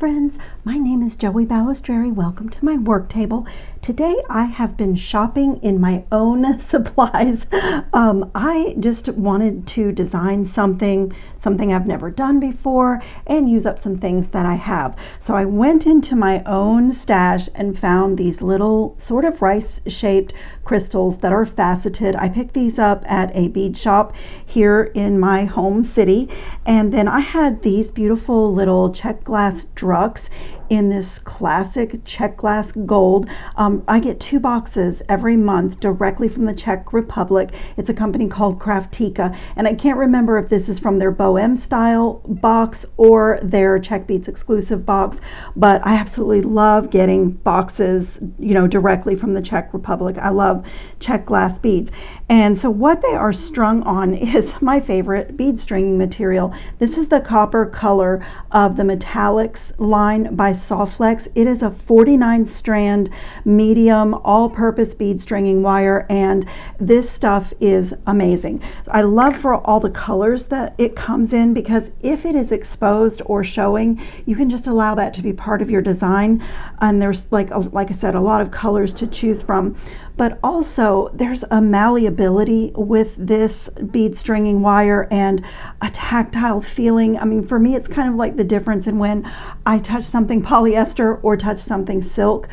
friends, my name is Joey Balistreri. Welcome to my work table. Today I have been shopping in my own supplies. I just wanted to design something I've never done before and use up some things that I have. So I went into my own stash and found these little sort of rice-shaped crystals that are faceted. I picked these up at a bead shop here in my home city, and then I had these beautiful little Czech glass drucks in this classic Czech glass gold. I get 2 boxes every month directly from the Czech Republic. It's a company called KRAFTIKA, and I can't remember if this is from their Bohem style box or their Czech Beads exclusive box, but I absolutely love getting boxes, directly from the Czech Republic. I love Czech glass beads. And so what they are strung on is my favorite bead stringing material. This is the copper color of the Metallics line by Softflex. It is a 49 strand medium all-purpose bead stringing wire, and this stuff is amazing. I love for all the colors that it comes in, because if it is exposed or showing, you can just allow that to be part of your design. And there's like I said, a lot of colors to choose from, but also there's a malleability with this bead stringing wire and a tactile feeling. I mean, for me, it's kind of like the difference in when I touch something polyester or touch something silk.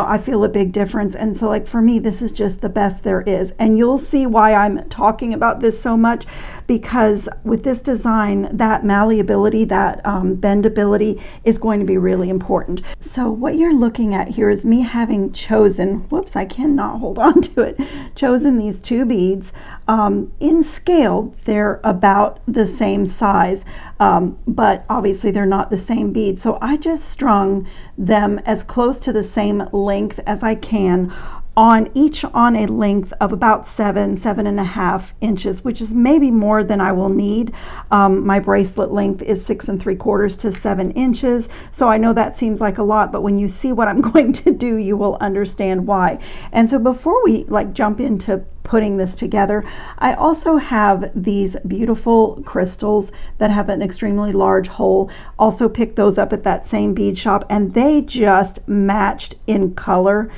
I feel a big difference. And so, like, for me, this is just the best there is. And you'll see why I'm talking about this so much, because with this design, that malleability, that bendability is going to be really important. So what you're looking at here is me having chosen, whoops, I cannot hold on to it, chosen these 2 beads. In scale, they're about the same size, but obviously they're not the same bead. So I just strung them as close to the same length as I can, on a length of about 7.5 inches, which is maybe more than I will need. My bracelet length is 6 3/4 to 7 inches. So I know that seems like a lot, but when you see what I'm going to do, you will understand why. And so before we jump into putting this together, I also have these beautiful crystals that have an extremely large hole. Also picked those up at that same bead shop, and they just matched in color.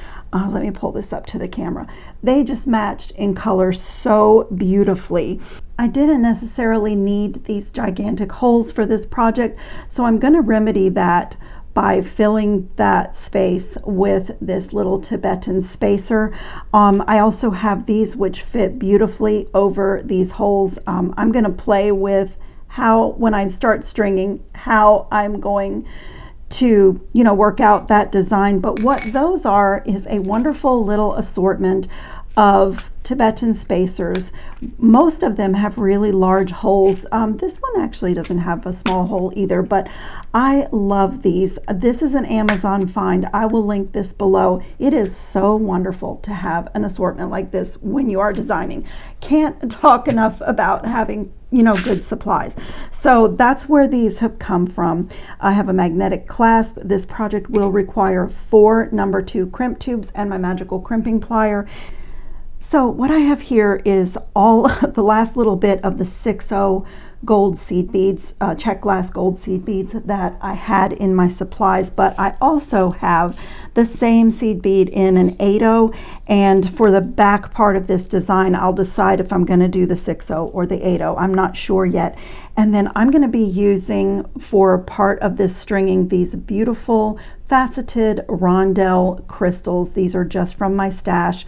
Let me pull this up to the camera. They just matched in color so beautifully. I didn't necessarily need these gigantic holes for this project, so I'm going to remedy that by filling that space with this little Tibetan spacer. I also have these which fit beautifully over these holes. I'm going to play with how, when I start stringing, how I'm going to work out that design. But what those are is a wonderful little assortment of Tibetan spacers. Most of them have really large holes. This one actually doesn't have a small hole either, but I love these. This is an Amazon find. I will link this below. It is so wonderful to have an assortment like this when you are designing. Can't talk enough about having good supplies. So that's where these have come from. I have a magnetic clasp. This project will require 4 number 2 crimp tubes and my magical crimping plier. So what I have here is all the last little bit of the 6.0 gold seed beads, Czech glass gold seed beads that I had in my supplies, but I also have the same seed bead in an 8.0, and for the back part of this design, I'll decide if I'm going to do the 6.0 or the 8.0. I'm not sure yet. And then I'm going to be using, for part of this stringing, these beautiful faceted rondelle crystals. These are just from my stash.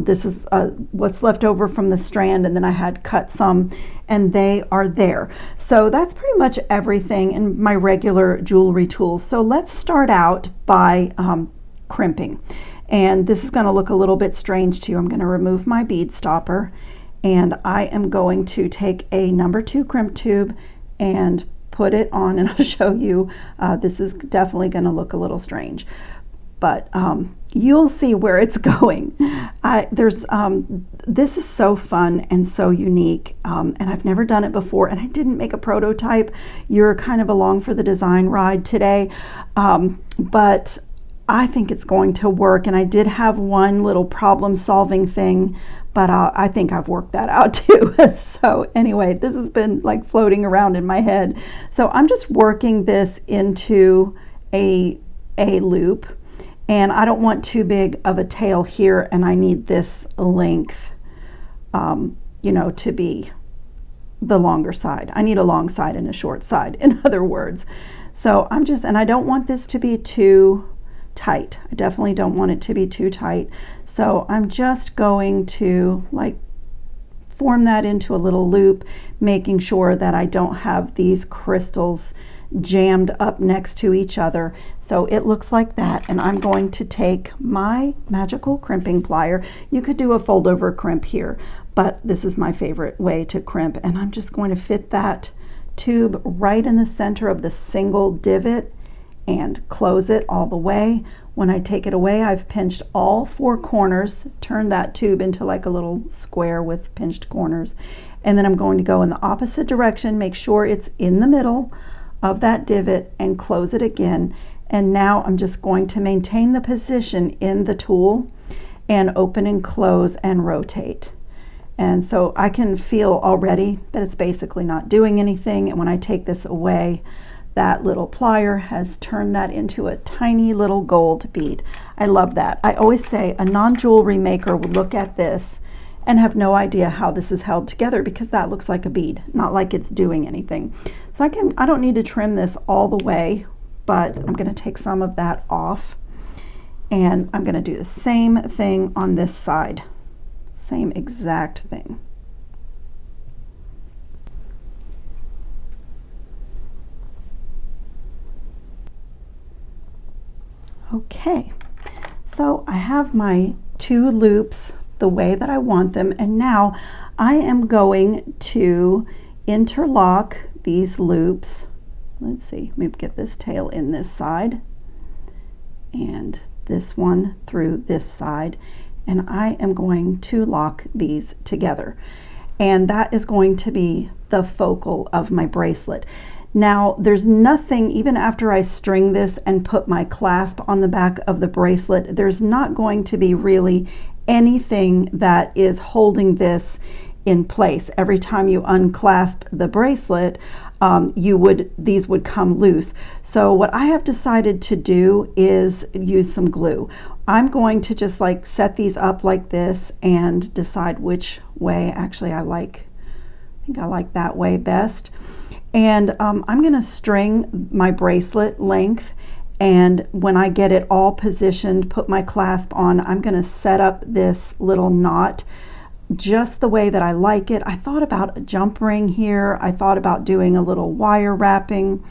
This is what's left over from the strand, and then I had cut some, and they are there. So that's pretty much everything in my regular jewelry tools. So let's start out by crimping. And this is going to look a little bit strange to you. I'm going to remove my bead stopper, and I am going to take a number 2 crimp tube and put it on, and I'll show you. This is definitely going to look a little strange, but you'll see where it's going. This is so fun and so unique, and I've never done it before, and I didn't make a prototype. You're kind of along for the design ride today, but I think it's going to work. And I did have one little problem solving thing, but I think I've worked that out too. So anyway, this has been like floating around in my head. So I'm just working this into a loop, and I don't want too big of a tail here, and I need this length, you know, to be the longer side. I need a long side and a short side, in other words. So I'm just, and I don't want this to be too tight. I definitely don't want it to be too tight. So I'm just going to like form that into a little loop, making sure that I don't have these crystals jammed up next to each other. So it looks like that, and I'm going to take my magical crimping plier. You could do a fold over crimp here, but this is my favorite way to crimp, and I'm just going to fit that tube right in the center of the single divot and close it all the way. When I take it away, I've pinched all 4 corners, turn that tube into like a little square with pinched corners, and then I'm going to go in the opposite direction, make sure it's in the middle of that divot, and close it again. And now I'm just going to maintain the position in the tool and open and close and rotate. And so I can feel already that it's basically not doing anything, and when I take this away, that little plier has turned that into a tiny little gold bead. I love that. I always say a non-jewelry maker would look at this and have no idea how this is held together, because that looks like a bead, not like it's doing anything. So I don't need to trim this all the way, but I'm going to take some of that off, and I'm going to do the same thing on this side. Same exact thing. Okay, so I have my 2 loops the way that I want them, and now I am going to interlock these loops. Let's see, let me get this tail in this side and this one through this side, and I am going to lock these together, and that is going to be the focal of my bracelet. Now there's nothing, even after I string this and put my clasp on the back of the bracelet, there's not going to be really anything that is holding this in place. Every time you unclasp the bracelet, these would come loose. So what I have decided to do is use some glue. I'm going to just like set these up like this and decide which way. Actually, I think I like that way best. And I'm going to string my bracelet length, and when I get it all positioned, put my clasp on, I'm going to set up this little knot just the way that I like it. I thought about a jump ring here. I thought about doing a little wire wrapping.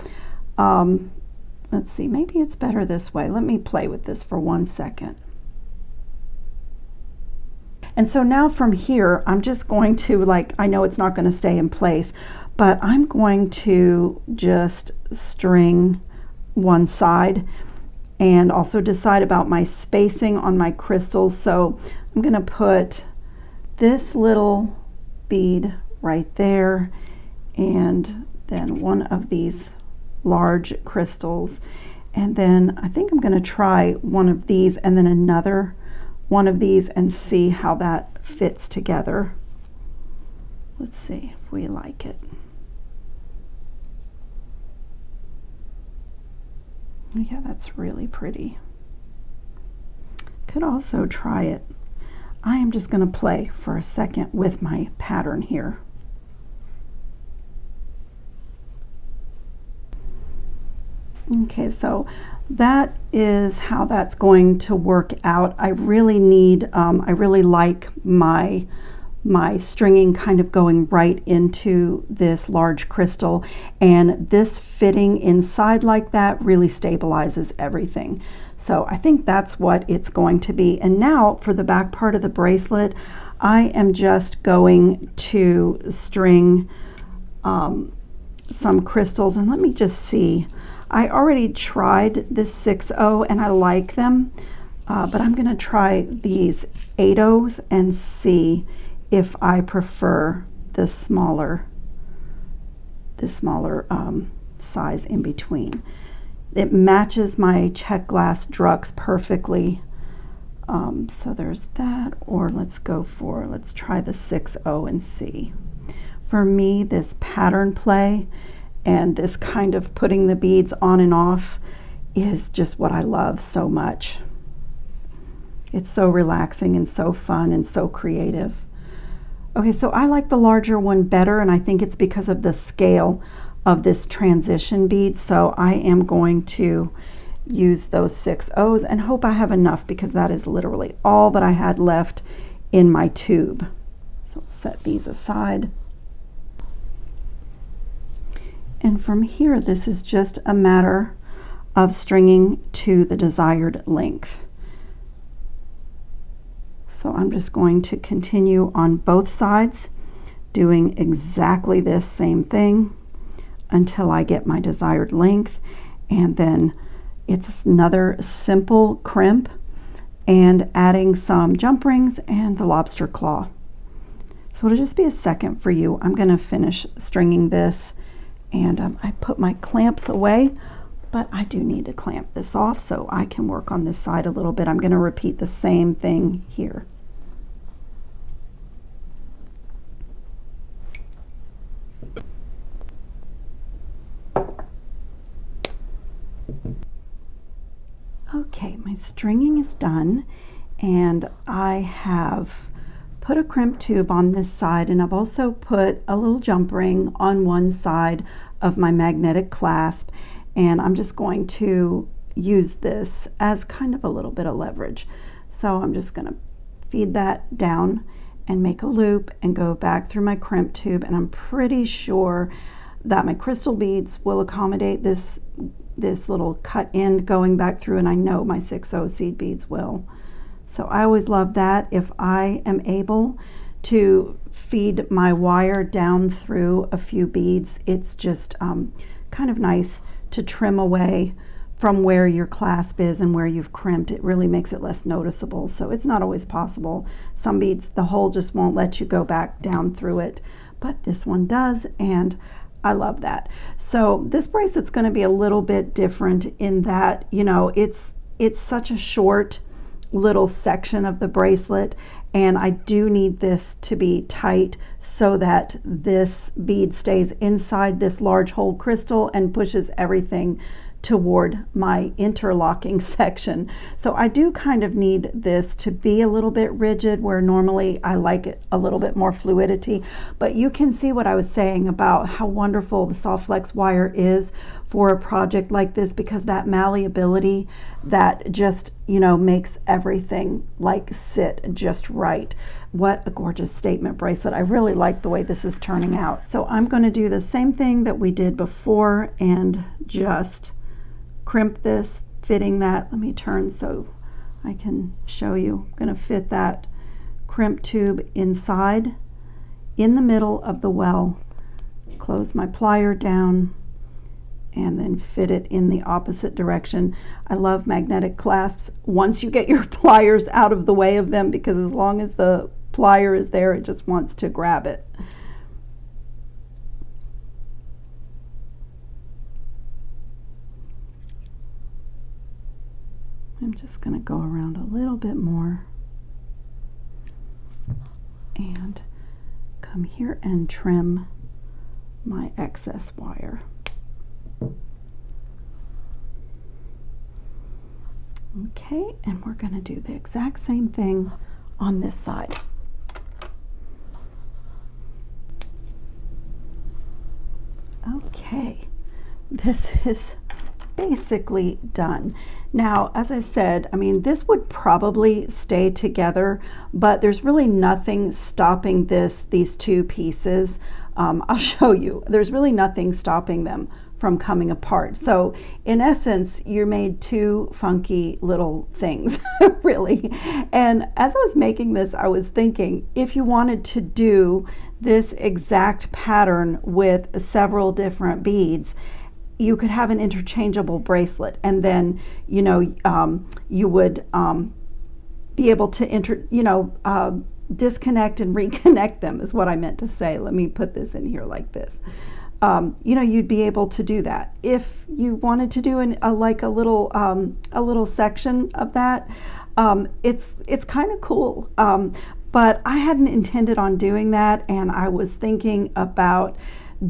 Let's see, maybe it's better this way. Let me play with this for 1 second. And so now from here, I'm just going to, like, I know it's not going to stay in place, but I'm going to just string one side and also decide about my spacing on my crystals. So I'm going to put this little bead right there, and then one of these large crystals, and then I think I'm going to try one of these and then another one of these and see how that fits together. Let's see if we like it. Yeah, that's really pretty. Could also try it. I am just going to play for a second with my pattern here. Okay, so that is how that's going to work out. I really need, I really like my stringing kind of going right into this large crystal, and this fitting inside like that really stabilizes everything. So I think that's what it's going to be. And now for the back part of the bracelet, I am just going to string some crystals, and let me just see. I already tried this 6/0 and I like them, but I'm going to try these 8/0s and see if I prefer the smaller size in between. It matches my Czech glass Drux perfectly. So there's that, or let's try the 6/0 and see. For me, this pattern play and this kind of putting the beads on and off is just what I love so much. It's so relaxing and so fun and so creative. Okay, so I like the larger one better, and I think it's because of the scale of this transition bead. So I am going to use those 6 O's and hope I have enough, because that is literally all that I had left in my tube. So I'll set these aside. And from here, this is just a matter of stringing to the desired length. So I'm just going to continue on both sides, doing exactly this same thing until I get my desired length. And then it's another simple crimp and adding some jump rings and the lobster claw. So it'll just be a second for you. I'm going to finish stringing this, and I put my clamps away, but I do need to clamp this off so I can work on this side a little bit. I'm going to repeat the same thing here. Okay, my stringing is done, and I have put a crimp tube on this side, and I've also put a little jump ring on one side of my magnetic clasp, and I'm just going to use this as kind of a little bit of leverage. So I'm just going to feed that down and make a loop and go back through my crimp tube, and I'm pretty sure that my crystal beads will accommodate this little cut end going back through, and I know my 6/0 seed beads will. So I always love that if I am able to feed my wire down through a few beads. It's just kind of nice to trim away from where your clasp is and where you've crimped. It really makes it less noticeable. So it's not always possible. Some beads, the hole just won't let you go back down through it, but this one does, and I love that. So this bracelet's going to be a little bit different in that, you know, it's such a short little section of the bracelet, and I do need this to be tight so that this bead stays inside this large hole crystal and pushes everything toward my interlocking section. So I do kind of need this to be a little bit rigid, where normally I like it a little bit more fluidity. But you can see what I was saying about how wonderful the soft flex wire is for a project like this, because that malleability that just, you know, makes everything like sit just right. What a gorgeous statement bracelet. I really like the way this is turning out. So I'm going to do the same thing that we did before and just crimp this, fitting that. Let me turn so I can show you. I'm going to fit that crimp tube inside in the middle of the well, close my plier down, and then fit it in the opposite direction. I love magnetic clasps once you get your pliers out of the way of them, because as long as the plier is there, it just wants to grab it. I'm just going to go around a little bit more and come here and trim my excess wire. Okay, and we're going to do the exact same thing on this side. Okay, this is basically done. Now, as I said, I mean, this would probably stay together, but there's really nothing stopping these two pieces. I'll show you. There's really nothing stopping them from coming apart. So in essence, you made two funky little things, really. And as I was making this, I was thinking, if you wanted to do this exact pattern with several different beads, you could have an interchangeable bracelet, and then, you know, you would be able to disconnect and reconnect them, is what I meant to say. Let me put this in here like this. You know, you'd be able to do that if you wanted to do a little section of that. It's kind of cool, but I hadn't intended on doing that, and I was thinking about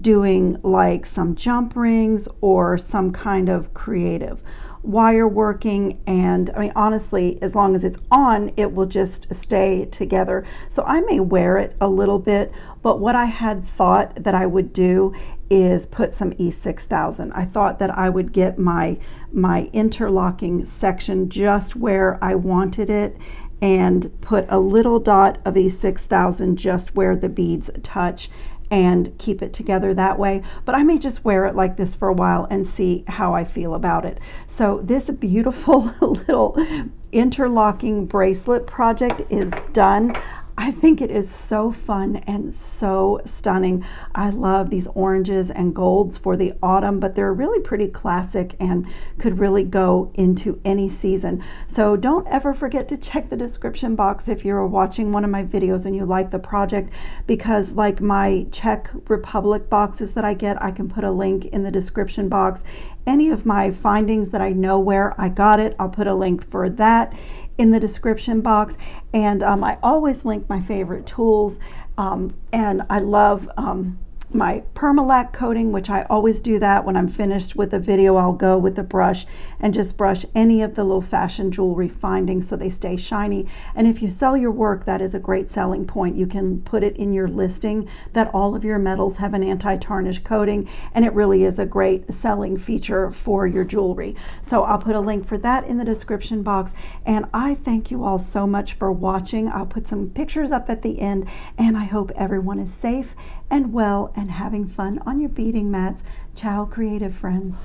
doing like some jump rings or some kind of creative. wire working, and I mean, honestly, as long as it's on, it will just stay together. So I may wear it a little bit, but what I had thought that I would do is put some E6000. I thought that I would get my interlocking section just where I wanted it and put a little dot of E6000 just where the beads touch and keep it together that way. But I may just wear it like this for a while and see how I feel about it. So this beautiful little interlocking bracelet project is done. I think it is so fun and so stunning. I love these oranges and golds for the autumn, but they're really pretty classic and could really go into any season. So don't ever forget to check the description box if you're watching one of my videos and you like the project, because like my Czech Republic boxes that I get, I can put a link in the description box. Any of my findings that I know where I got it, I'll put a link for that in the description box. And I always link my favorite tools, and I love my Permalac coating, which I always do that when I'm finished with a video. I'll go with a brush and just brush any of the little fashion jewelry findings so they stay shiny. And if you sell your work, that is a great selling point. You can put it in your listing that all of your metals have an anti-tarnish coating, and it really is a great selling feature for your jewelry. So I'll put a link for that in the description box, and I thank you all so much for watching. I'll put some pictures up at the end, and I hope everyone is safe and well and having fun on your beading mats. Ciao, creative friends.